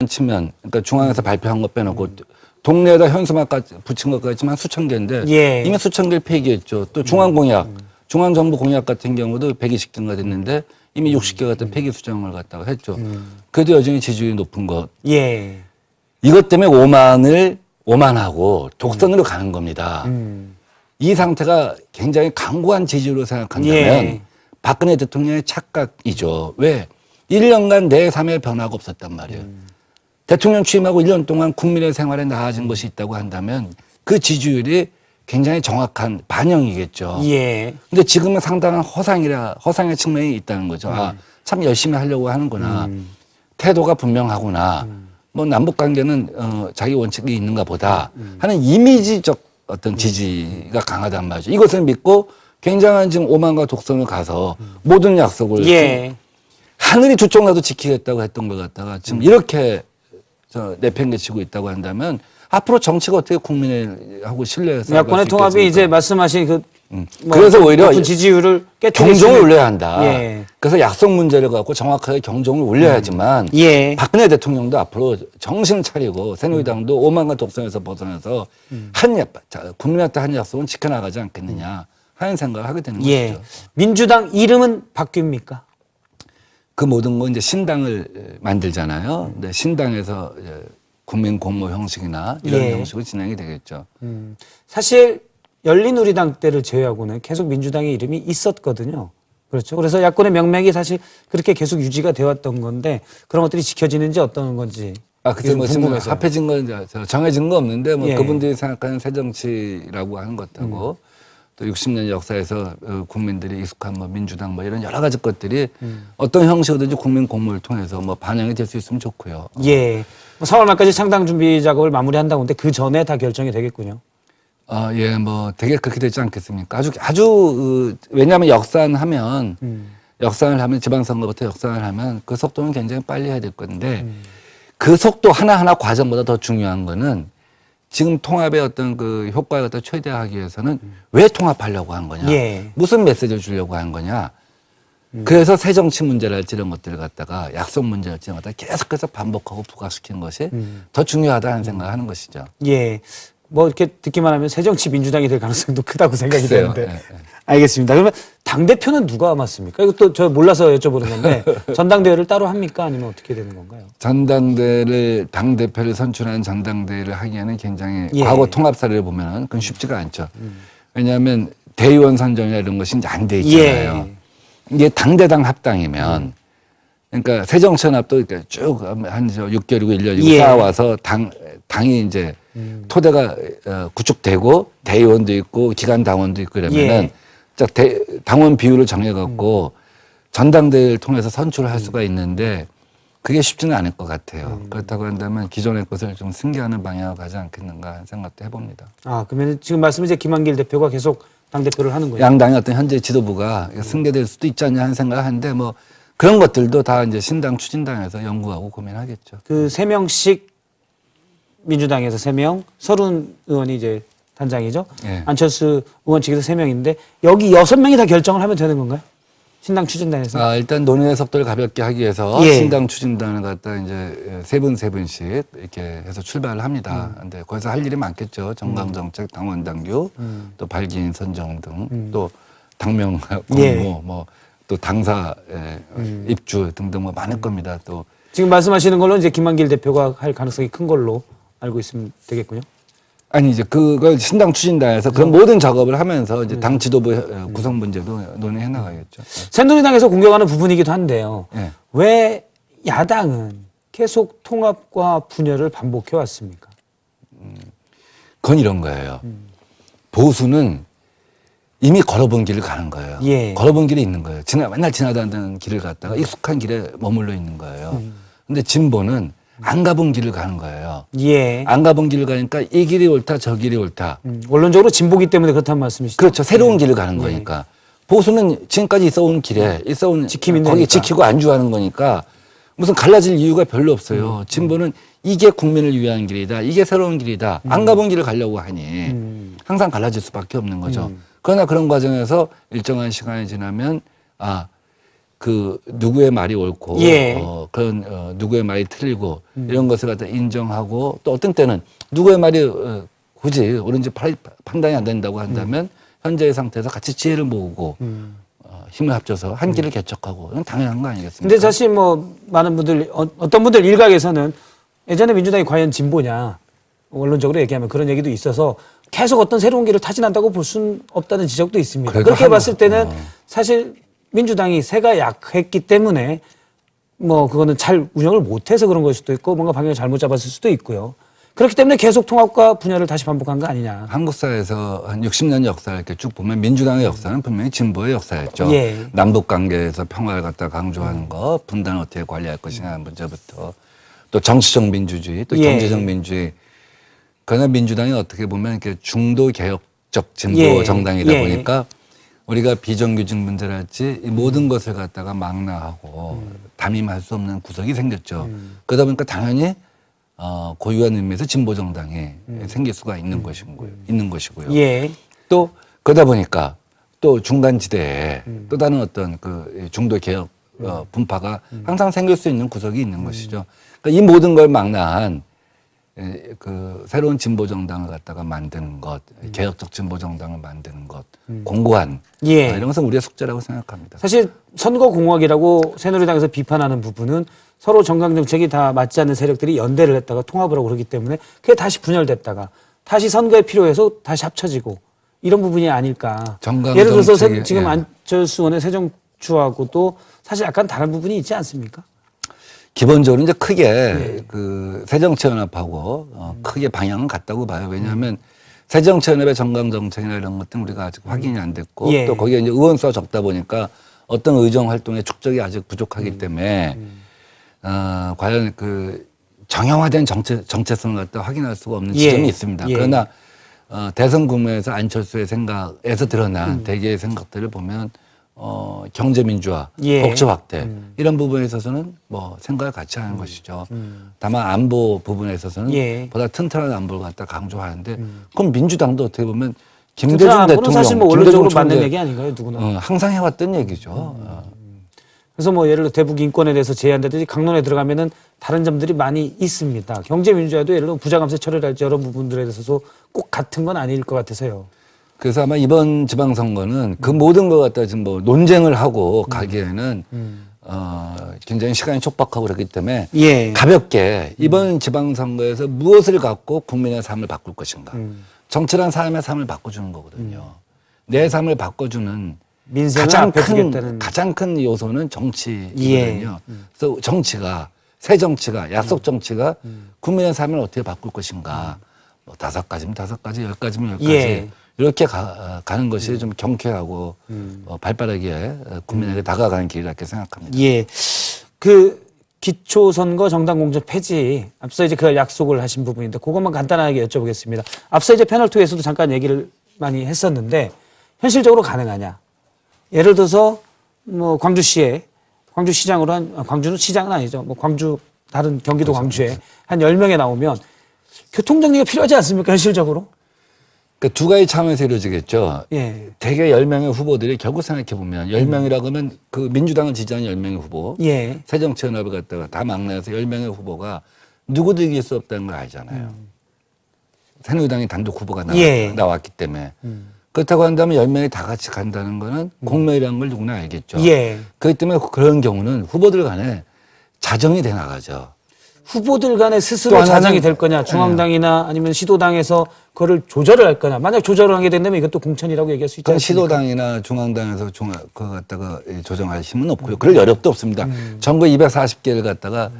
측면, 그러니까 중앙에서 발표한 거 빼놓고 동네에다 현수막까지 붙인 것까지만 수천 개인데 예. 이미 수천 개를 폐기했죠. 또 중앙공약, 중앙정부 공약 같은 경우도 120개가 됐는데 이미 60개 같은 폐기 수정을 갖다가 했죠. 그래도 여전히 지지율이 높은 것. 예. 이것 때문에 오만하고 독선으로 가는 겁니다. 이 상태가 굉장히 강고한 지지율로 생각한다면 예. 박근혜 대통령의 착각이죠. 왜? 1년간 내 삶의 변화가 없었단 말이에요. 대통령 취임하고 1년 동안 국민의 생활에 나아진 것이 있다고 한다면 그 지지율이 굉장히 정확한 반영이겠죠. 예. 근데 지금은 상당한 허상의 측면이 있다는 거죠. 아, 참 열심히 하려고 하는구나. 태도가 분명하구나. 뭐 남북 관계는 자기 원칙이 있는가 보다 하는 이미지적 어떤 지지가 강하단 말이죠. 이것을 믿고 굉장한 지금 오만과 독선을 가서 모든 약속을 예. 하늘이 두 쪽 나도 지키겠다고 했던 걸 갖다가 지금 이렇게 내팽개치고 있다고 한다면 앞으로 정치가 어떻게 국민하고 신뢰해서 야권의 통합이 이제 말씀하신 그 그래서 오히려 높은 지지율을 경종을 울려야 한다. 예. 그래서 약속 문제를 갖고 정확하게 경종을 울려야지만 예. 박근혜 대통령도 앞으로 정신 차리고 새누리당도 오만과 독선에서 벗어나서 국민한테 한 약속은 지켜나가지 않겠느냐 하는 생각을 하게 되는 예. 거죠. 민주당 이름은 바뀝니까? 그 모든 건 이제 신당을 만들잖아요. 근데 신당에서 이제 국민 공모 형식이나 이런 예. 형식으로 진행이 되겠죠. 사실 열린우리당 때를 제외하고는 계속 민주당의 이름이 있었거든요. 그렇죠. 그래서 야권의 명맥이 사실 그렇게 계속 유지가 되었던 건데 그런 것들이 지켜지는지 어떤 건지. 그때 뭐 지금 궁금해서요. 합해진 건 정해진 거 없는데 뭐 예. 그분들이 생각하는 새정치라고 하는 것하고 또 60년 역사에서 국민들이 익숙한 뭐 민주당 뭐 이런 여러 가지 것들이 어떤 형식이든지 국민 공모를 통해서 뭐 반영이 될 수 있으면 좋고요. 예. 4월 말까지 창당 준비 작업을 마무리한다고 하는데 그 전에 다 결정이 되겠군요. 예, 뭐 되게 그렇게 되지 않겠습니까? 아주 왜냐하면 역산을 하면 지방선거부터 역산을 하면 그 속도는 굉장히 빨리 해야 될 건데 그 속도 하나하나 과정보다 더 중요한 거는 지금 통합의 어떤 그 효과를 갖다 최대화하기 위해서는 왜 통합하려고 한 거냐? 예. 무슨 메시지를 주려고 한 거냐? 그래서 새정치 문제랄지 이런 것들을 갖다가 약속 문제랄지 이런 것들 계속해서 반복하고 부각시키는 것이 더 중요하다는 생각을 하는 것이죠. 예. 뭐 이렇게 듣기만 하면 새정치 민주당이 될 가능성도 크다고 생각이 글쎄요. 되는데. 예. 알겠습니다. 그러면 당대표는 누가 맡습니까? 이것도 저 몰라서 여쭤보는 건데 전당대회를 따로 합니까? 아니면 어떻게 되는 건가요? 당대표를 선출하는 전당대회를 하기에는 굉장히 예. 과거 통합 사례를 보면은 그건 쉽지가 않죠. 왜냐하면 대의원 선정이나 이런 것이 이제 안 돼 있잖아요. 이게 당대당 합당이면 그러니까 새정치연합도 이렇게 쭉 한 6개월이고 1년이고 예. 쌓아와서 당이 이제 토대가 구축되고 대의원도 있고 기간 당원도 있고 이러면은 당원 비율을 정해갖고 전당대회를 통해서 선출을 할 수가 있는데 그게 쉽지는 않을 것 같아요. 그렇다고 한다면 기존의 것을 좀 승계하는 방향으로 가지 않겠는가 하는 생각도 해봅니다. 그러면 지금 말씀 이제 김한길 대표가 계속 당대표를 하는 거예요? 양당의 어떤 현재 지도부가 승계될 수도 있지 않냐 하는 생각을 하는데 뭐 그런 것들도 다 이제 신당 추진당에서 연구하고 고민하겠죠. 그 3명씩 민주당에서 3명, 서른 의원이 이제 단장이죠. 예. 안철수 의원 측에서 3명인데 여기 6명이 다 결정을 하면 되는 건가요? 신당 추진단에서? 일단 논의의 속도를 가볍게 하기 위해서 예. 신당 추진단을 갖다 이제 세 분씩 이렇게 해서 출발을 합니다. 근데 거기서 할 일이 많겠죠. 정강정책, 당원당규, 또 발기인 선정 등, 또 당명 공모, 예. 뭐 또 당사 입주 등등 뭐 많을 겁니다. 또 지금 말씀하시는 걸로 이제 김한길 대표가 할 가능성이 큰 걸로 알고 있으면 되겠군요. 아니 이제 그걸 신당 추진단에서 그런 모든 작업을 하면서 이제 당 지도부 구성 문제도 논의해 나가겠죠. 새누리당에서 공격하는 부분이기도 한데요. 예. 왜 야당은 계속 통합과 분열을 반복해 왔습니까? 그건 이런 거예요. 보수는 이미 걸어본 길을 가는 거예요. 예. 걸어본 길이 있는 거예요. 맨날 지나다니는 길을 갔다가 익숙한 길에 머물러 있는 거예요. 근데 진보는 안 가본 길을 가는 거예요. 예. 안 가본 길을 가니까 이 길이 옳다 저 길이 옳다. 원론적으로 진보기 때문에 그렇다는 말씀이시죠? 그렇죠. 새로운 길을 가는 거니까. 보수는 지금까지 있어온 길에 있어온 지킴이 거기 되니까. 지키고 안주하는 거니까 무슨 갈라질 이유가 별로 없어요. 진보는 이게 국민을 위한 길이다. 이게 새로운 길이다. 안 가본 길을 가려고 하니 항상 갈라질 수밖에 없는 거죠. 그러나 그런 과정에서 일정한 시간이 지나면 그 누구의 말이 옳고 예. 그런 누구의 말이 틀리고 이런 것을 갖다 인정하고 또 어떤 때는 누구의 말이 굳이 옳은지 판단이 안 된다고 한다면 현재의 상태에서 같이 지혜를 모으고 힘을 합쳐서 한 길을 개척하고 이건 당연한 거 아니겠습니까? 근데 사실 뭐 많은 분들 어떤 분들 일각에서는 예전에 민주당이 과연 진보냐 원론적으로 얘기하면 그런 얘기도 있어서 계속 어떤 새로운 길을 타진한다고 볼 수는 없다는 지적도 있습니다. 그러니까 그렇게 봤을 때는 사실 민주당이 세가 약했기 때문에 뭐 그거는 잘 운영을 못해서 그런 걸 수도 있고 뭔가 방향을 잘못 잡았을 수도 있고요. 그렇기 때문에 계속 통합과 분열을 다시 반복한 거 아니냐. 한국 사회에서 한 60년 역사를 이렇게 쭉 보면 민주당의 역사는 분명히 진보의 역사였죠. 예. 남북 관계에서 평화를 갖다 강조하는 것, 분단을 어떻게 관리할 것이냐 하는 문제부터 또 정치적 민주주의, 또 예. 경제적 민주주의. 그러나 민주당이 어떻게 보면 이렇게 중도 개혁적 진보 예. 정당이다 예. 보니까 우리가 비정규직 문제랄지 이 모든 것을 갖다가 망라하고 담임할 수 없는 구석이 생겼죠. 그러다 보니까 당연히 고유한 의미에서 진보 정당이 생길 수가 있는 것이고요. 예. 또 그러다 보니까 또 중간 지대에 또 다른 어떤 그 중도 개혁 분파가 항상 생길 수 있는 구석이 있는 것이죠. 그러니까 이 모든 걸 망라한 그 새로운 진보 정당을 갖다가 만드는 것, 개혁적 진보 정당을 만드는 것, 공고한 예. 이런 것은 우리의 숙제라고 생각합니다. 사실 선거공학이라고 새누리당에서 비판하는 부분은 서로 정강 정책이 다 맞지 않는 세력들이 연대를 했다가 통합을 하고 그러기 때문에 그게 다시 분열됐다가 다시 선거에 필요해서 다시 합쳐지고 이런 부분이 아닐까. 정강 예를 들어서 정책이, 지금 예. 안철수 의원의 새정치하고도 사실 약간 다른 부분이 있지 않습니까? 기본적으로 이제 크게 예. 그 새정치연합하고 크게 방향은 같다고 봐요. 왜냐하면 새정치연합의 정강정책이나 이런 것들은 우리가 아직 확인이 안 됐고 예. 또 거기에 이제 의원 수가 적다 보니까 어떤 의정 활동의 축적이 아직 부족하기 때문에 과연 그 정형화된 정체성을 갖다 확인할 수가 없는 예. 지점이 있습니다. 예. 그러나 대선 구매에서 안철수의 생각에서 드러난 대개의 생각들을 보면 경제민주화, 예. 복지 확대 이런 부분에 있어서는 뭐 생각을 같이 하는 것이죠. 다만 안보 부분에 있어서는 예. 보다 튼튼한 안보를 갖다 강조하는데 그럼 민주당도 어떻게 보면 김대중 김대중 대통령, 대통령 사실 뭐 김대중 원론적으로 맞는 총재, 얘기 아닌가요, 누구나. 항상 해왔던 얘기죠. 그래서 뭐 예를 들어 대북 인권에 대해서 제안되듯이 강론에 들어가면은 다른 점들이 많이 있습니다. 경제 민주화도 예를 들어 부자감세 처리랄지 여러 부분들에 대해서도 꼭 같은 건 아닐 것 같아서요. 그래서 아마 이번 지방선거는 그 모든 것 갖다 지금 뭐 논쟁을 하고 가기에는 굉장히 시간이 촉박하고 그렇기 때문에 예. 가볍게 이번 지방선거에서 무엇을 갖고 국민의 삶을 바꿀 것인가. 정치란 사람의 삶을 바꿔주는 거거든요. 내 삶을 바꿔주는 민생을 가장 앞에 큰, 두겠다는. 가장 큰 요소는 정치거든요. 예. 그래서 정치가, 새 정치가, 약속 정치가 국민의 삶을 어떻게 바꿀 것인가. 뭐 5가지면 5가지, 10가지면 10가지. 예. 이렇게 가는 것이 좀 경쾌하고 발빠르게 국민에게 다가가는 길이라 이렇게 생각합니다. 예. 그 기초선거 정당 공천 폐지 앞서 이제 그 약속을 하신 부분인데 그것만 간단하게 여쭤보겠습니다. 앞서 이제 패널 2에서도 잠깐 얘기를 많이 했었는데 현실적으로 가능하냐? 예를 들어서 뭐 광주시에 광주시장으로 광주는 시장은 아니죠. 뭐 광주 다른 경기도 그렇죠. 광주에 한 10명에 나오면 교통 정리가 필요하지 않습니까? 현실적으로? 그 두 가지 차원에서 이루어지겠죠. 예. 대개 10명의 후보들이 결국 생각해보면 10명이라고 하면 그 민주당을 지지하는 10명의 후보, 예. 새정치연합을 갖다가 다 막내서 10명의 후보가 누구도 이길 수 없다는 걸 알잖아요. 새누리당이 단독 후보가 예. 나왔기 때문에. 그렇다고 한다면 10명이 다 같이 간다는 거는 공명이라는 걸 누구나 알겠죠. 예. 그렇기 때문에 그런 경우는 후보들 간에 자정이 돼 나가죠. 후보들 간에 또 스스로 하나는- 자정이 될 거냐, 중앙당이나 아니면 시도당에서 그거를 조절을 할 거냐. 만약 조절을 하게 된다면 이것도 공천이라고 얘기할 수 있지 그건 않습니까? 시도당이나 중앙당에서 그거 갖다가 조정할 힘은 없고요. 그럴 여력도 없습니다. 전국 240개를 갖다가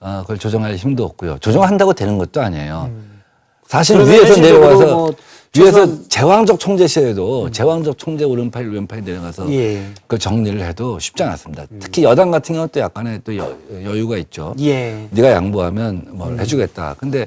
그걸 조정할 힘도 없고요. 조정한다고 되는 것도 아니에요. 사실 그러면 위에서 현실적으로 내려와서 뭐 위에서 제왕적 총재 시에도 제왕적 총재 오른팔 왼팔이 내려가서 예. 그 정리를 해도 쉽지 않았습니다. 특히 여당 같은 경우는 또 약간의 또 여유가 있죠. 예. 네가 양보하면 뭘 해주겠다. 근데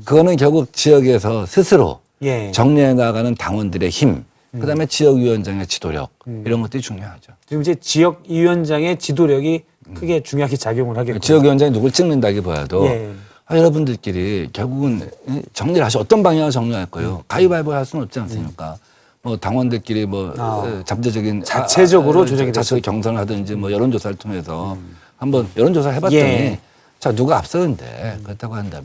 그거는 결국 지역에서 스스로 예. 정리해 나가는 당원들의 힘, 그다음에 지역위원장의 지도력 이런 것들이 중요하죠. 지금 이제 지역위원장의 지도력이 크게 중요하게 작용을 하겠고. 지역위원장이 누굴 찍는다기보다도 예. 여러분들끼리 결국은 정리를 하시 어떤 방향을 정리할 거예요. 가위바위보 할 수는 없지 않습니까? 뭐 당원들끼리 뭐 잠재적인 자체적으로 조작이 자체 경선을 하든지 뭐 여론조사를 통해서 한번 여론조사 해봤더니 예. 자 누가 앞서는데 그렇다고 한다면.